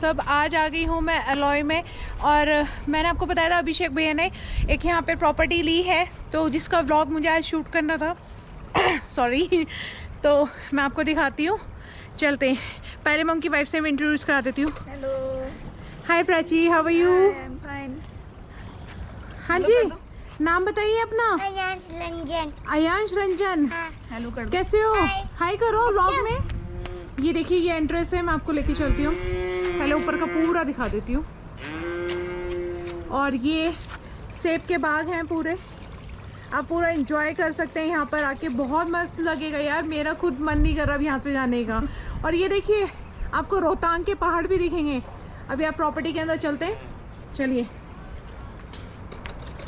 सब आज आ गई हूँ मैं अलॉय में। और मैंने आपको बताया था अभिषेक भैया ने एक यहाँ पे प्रॉपर्टी ली है, तो जिसका व्लॉग मुझे आज शूट करना था सॉरी। तो मैं आपको दिखाती हूँ, चलते हैं। पहले मैं उनकी वाइफ से मैं इंट्रोड्यूस करा देती हूँ। Hello, hi Prachi, how are you? I am fine. हाँ जी, नाम बताइए अपना। अयांश रंजन। अयांश रंजन, हेलो कर दो। कैसे हो? हाय करो व्लॉग में। ये देखिए, ये एंट्रेंस है, मैं आपको लेके चलती हूँ। पहले ऊपर का पूरा दिखा देती हूँ। और ये सेब के बाग हैं पूरे, आप पूरा एंजॉय कर सकते हैं यहाँ पर आके। बहुत मस्त लगेगा यार, मेरा खुद मन नहीं कर रहा अब यहाँ से जाने का। और ये देखिए, आपको रोहतांग के पहाड़ भी दिखेंगे। अभी आप प्रॉपर्टी के अंदर चलते हैं, चलिए।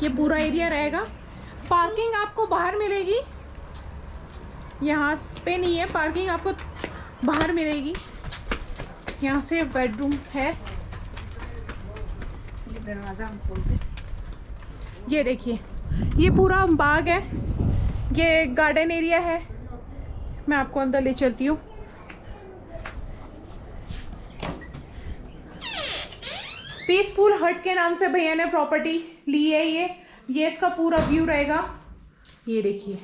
ये पूरा एरिया रहेगा। पार्किंग आपको बाहर मिलेगी, यहाँ पे नहीं है पार्किंग, आपको बाहर मिलेगी। यहाँ से बेडरूम है, दरवाजा हम खोलते। ये देखिए, ये पूरा बाग है, ये गार्डन एरिया है। मैं आपको अंदर ले चलती हूँ। पीसफुल हट के नाम से भैया ने प्रॉपर्टी ली है। ये इसका पूरा व्यू रहेगा। ये देखिए,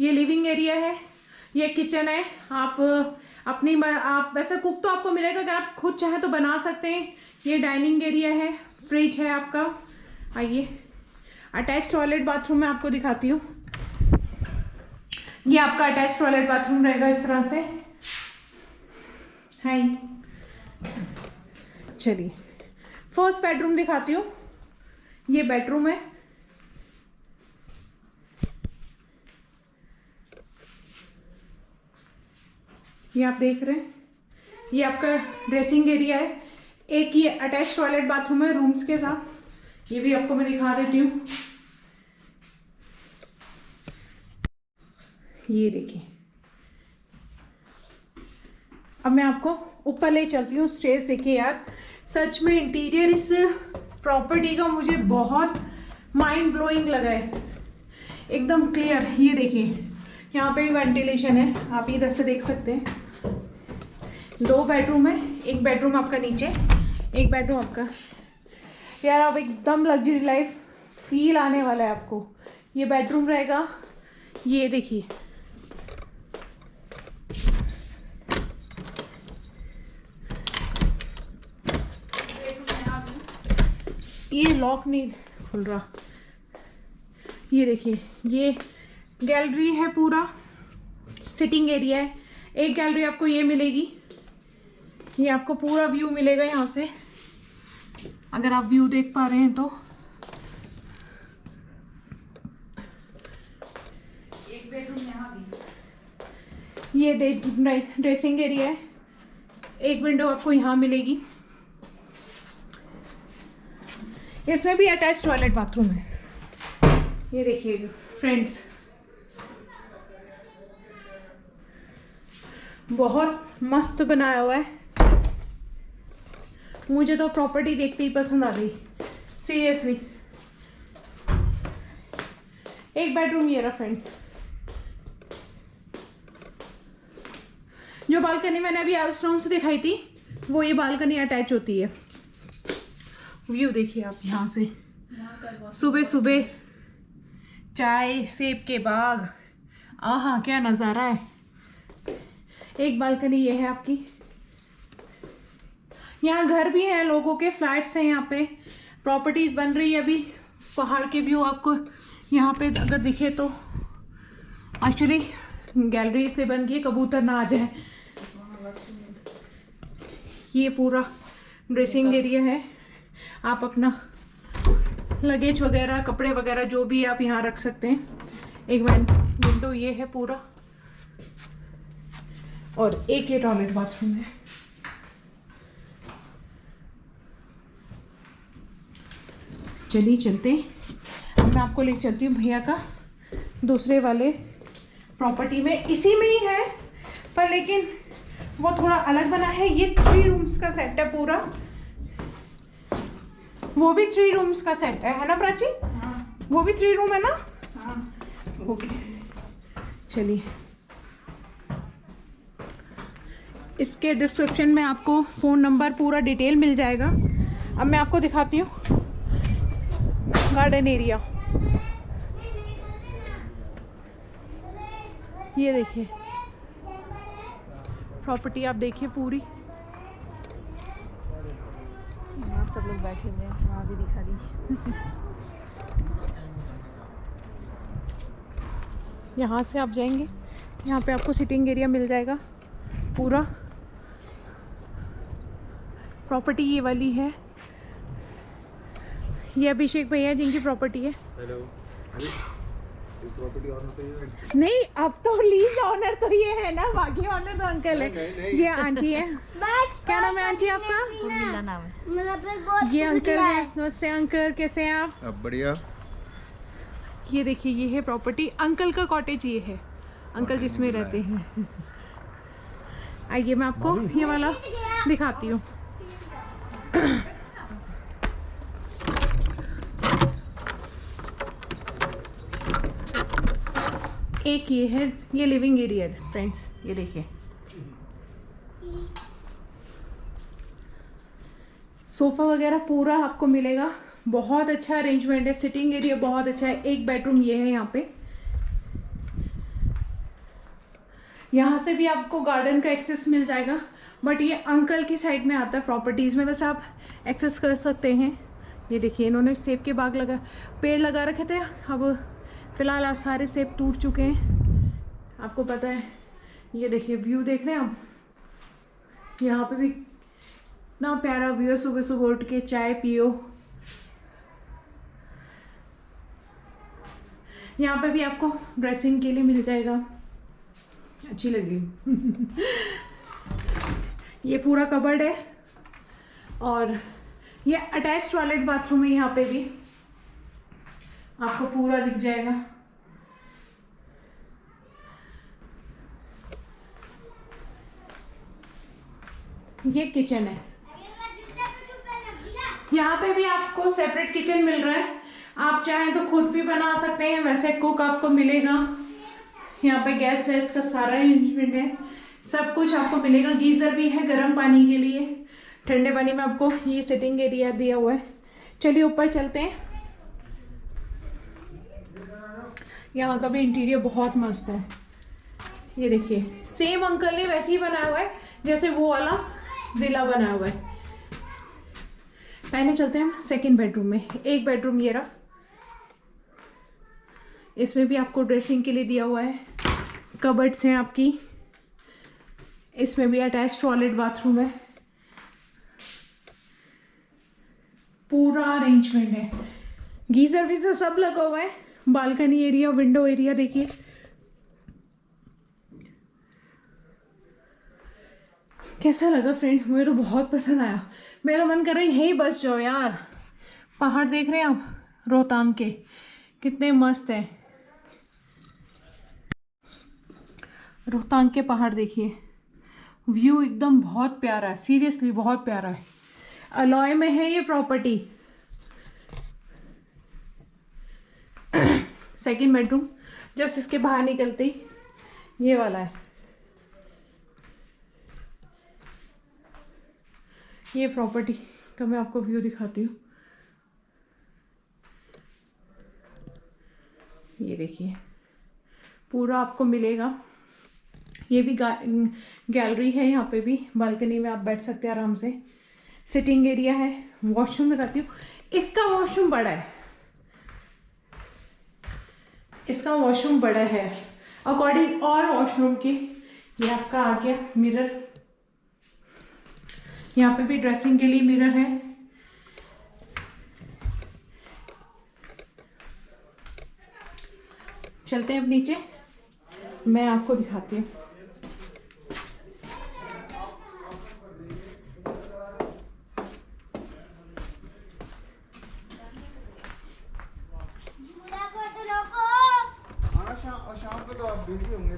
ये लिविंग एरिया है, ये किचन है। आप वैसे कुक तो आपको मिलेगा, अगर आप खुद चाहे तो बना सकते हैं। ये डाइनिंग एरिया है, फ्रिज है आपका। आइए, अटैच टॉयलेट बाथरूम मैं आपको दिखाती हूँ। ये आपका अटैच टॉयलेट बाथरूम रहेगा इस तरह से। हाय, चलिए फर्स्ट बेडरूम दिखाती हूँ। ये बेडरूम है, ये आप देख रहे हैं। ये आपका ड्रेसिंग एरिया है। एक ये अटैच टॉयलेट बाथरूम है रूम्स के साथ, ये भी आपको मैं दिखा देती हूँ। ये देखिए, अब मैं आपको ऊपर ले चलती हूँ। स्टेज देखिए यार, सच में इंटीरियर इस प्रॉपर्टी का मुझे बहुत माइंड ब्लोइंग लगा है, एकदम क्लियर। ये देखिए, यहाँ पे भी वेंटिलेशन है, आप इधर से देख सकते हैं। 2 बेडरूम है, एक बेडरूम आपका नीचे, एक बेडरूम आपका। यार अब एकदम लग्जरी लाइफ फील आने वाला है आपको। ये बेडरूम रहेगा, ये देखिए। ये लॉक नहीं खुल रहा। ये देखिए, ये गैलरी है, पूरा सिटिंग एरिया है। एक गैलरी आपको ये मिलेगी, ये आपको पूरा व्यू मिलेगा यहाँ से, अगर आप व्यू देख पा रहे हैं तो। एक बेडरूम यहाँ भी। ये ड्रेसिंग एरिया है, एक विंडो आपको यहाँ मिलेगी। इसमें भी अटैच टॉयलेट बाथरूम है। ये देखिएगा फ्रेंड्स, बहुत मस्त बनाया हुआ है। मुझे तो प्रॉपर्टी देखते ही पसंद आ गई, सीरियसली। एक बेडरूम ये रहा फ्रेंड्स। जो बालकनी मैंने अभी हाउस रूम से दिखाई थी, वो ये बालकनी अटैच होती है। व्यू देखिए आप यहाँ से, सुबह सुबह चाय, सेब के बाग, आहा क्या नज़ारा है। एक बालकनी ये है आपकी। यहाँ घर भी हैं, लोगों के फ्लैट्स हैं, यहाँ पे प्रॉपर्टीज बन रही है अभी। पहाड़ के व्यू आपको यहाँ पे अगर दिखे तो। एक्चुअली गैलरी इसलिए बन गई है, कबूतर ना आ जाए। ये पूरा ड्रेसिंग एरिया है, आप अपना लगेज वगैरह, कपड़े वगैरह जो भी आप यहाँ रख सकते हैं। एक विंडो ये है पूरा, और एक ये टॉयलेट बाथरूम है। चलिए चलते हैं, अब मैं आपको ले चलती हूँ भैया का दूसरे वाले प्रॉपर्टी में। इसी में ही है पर लेकिन वो थोड़ा अलग बना है। ये 3 रूम्स का सेट है पूरा, वो भी 3 रूम्स का सेट है ना प्राची? हाँ। वो भी 3 रूम है ना? हाँ। ओके, चलिए। इसके डिस्क्रिप्शन में आपको फ़ोन नंबर पूरा डिटेल मिल जाएगा। अब मैं आपको दिखाती हूँ गार्डन एरिया। ये देखिए प्रॉपर्टी, आप देखिए पूरी। वहाँ सब लोग बैठे हुए हैं, वहाँ भी दिखा दीजिए। यहाँ से आप जाएंगे, यहाँ पे आपको सिटिंग एरिया मिल जाएगा पूरा। प्रॉपर्टी ये वाली है, ये अभिषेक भैया जिनकी प्रॉपर्टी है। हेलो, प्रॉपर्टी ऑनर तो ये है? नहीं, अब तो लीज ऑनर तो ये है ना, बाकी ऑनर तो अंकल है। नहीं। ये आंटी है। क्या नाम है आंटी आपका? उर्मिला नाम है। ये अंकल है। नमस्ते अंकल, कैसे हैं आप? अब बढ़िया। ये देखिए, ये है प्रॉपर्टी। अंकल का कॉटेज ये है, अंकल जिसमें रहते हैं। आइए मैं आपको ये वाला दिखाती हूँ। एक ये है, ये लिविंग एरिया है फ्रेंड्स। ये देखिए सोफ़ा वगैरह पूरा आपको मिलेगा। बहुत अच्छा अरेंजमेंट है, सिटिंग एरिया बहुत अच्छा है। एक बेडरूम ये है यहाँ पे। यहाँ से भी आपको गार्डन का एक्सेस मिल जाएगा, बट ये अंकल की साइड में आता है प्रॉपर्टीज़ में, बस आप एक्सेस कर सकते हैं। ये देखिए इन्होंने सेब के बाग लगा, पेड़ लगा रखे थे। अब फिलहाल आज सारे सेब टूट चुके हैं, आपको पता है। ये देखिए व्यू देख रहे हैं आप, यहाँ पे भी इतना प्यारा व्यू है। सुबह सुबह उठ के चाय पियो। यहाँ पे भी आपको ड्रेसिंग के लिए मिल जाएगा। अच्छी लगी। ये पूरा कबर्ड है और ये अटैच टॉयलेट बाथरूम है। यहाँ पे भी आपको पूरा दिख जाएगा। ये किचन है। यहाँ पे भी आपको सेपरेट किचन मिल रहा है। आप चाहें तो खुद भी बना सकते हैं, वैसे कुक आपको मिलेगा। यहाँ पे गैस वैस का सारा अरेंजमेंट है, सब कुछ आपको मिलेगा। गीज़र भी है गर्म पानी के लिए, ठंडे पानी में आपको ये सिटिंग एरिया दिया हुआ है। चलिए ऊपर चलते हैं। यहाँ का भी इंटीरियर बहुत मस्त है। ये देखिए सेम अंकल ने वैसे ही बनाया हुआ है जैसे वो वाला विला बनाया हुआ है। पहले चलते हैं हम सेकंड बेडरूम में। एक बेडरूम ये रहा, इसमें भी आपको ड्रेसिंग के लिए दिया हुआ है। कबर्ड्स हैं आपकी, इसमें भी अटैच टॉयलेट बाथरूम है। पूरा अरेंजमेंट है, गीजर वीजर सब लगा हुआ है। बालकनी एरिया, विंडो एरिया देखिए। कैसा लगा फ्रेंड? मुझे तो बहुत पसंद आया। मेरा मन कर रहा है यहीं बस जाओ यार। पहाड़ देख रहे हैं आप रोहतांग के, कितने मस्त है। रोहतांग के पहाड़ देखिए, व्यू एकदम बहुत प्यारा है। सीरियसली बहुत प्यारा है। अलॉय में है ये प्रॉपर्टी। सेकंड बेडरूम जस्ट इसके बाहर निकलते ही ये वाला है। ये प्रॉपर्टी का मैं आपको व्यू दिखाती हूँ। ये देखिए पूरा आपको मिलेगा। ये भी गैलरी है, यहाँ पे भी बालकनी में आप बैठ सकते हैं आराम से। सिटिंग एरिया है। वॉशरूम दिखाती हूँ। इसका वॉशरूम बड़ा है, इसका वॉशरूम बड़ा है अकॉर्डिंग और वॉशरूम की। ये आपका आ गया मिरर। यहाँ पे भी ड्रेसिंग के लिए मिरर है। चलते हैं अब नीचे, मैं आपको दिखाती हूँ। शाम को तो आप बिजी होंगे।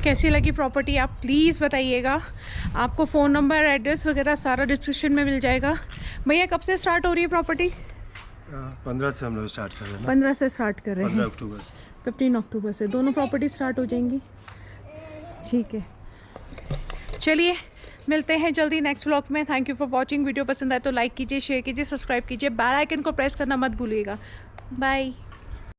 कैसी लगी प्रॉपर्टी आप प्लीज़ बताइएगा। आपको फ़ोन नंबर, एड्रेस वगैरह सारा डिस्क्रिप्शन में मिल जाएगा। भैया कब से स्टार्ट हो रही है प्रॉपर्टी? 15 से हम लोग स्टार्ट कर रहे हैं। 15 से स्टार्ट कर रहे हैं। 15 अक्टूबर से। 15 अक्टूबर से दोनों प्रॉपर्टी स्टार्ट हो जाएंगी। ठीक है, चलिए मिलते हैं जल्दी नेक्स्ट व्लॉग में। Thank you for watching. Video पसंद आए तो लाइक कीजिए, शेयर कीजिए, सब्सक्राइब कीजिए, बेल आइकन को प्रेस करना मत भूलिएगा। बाय।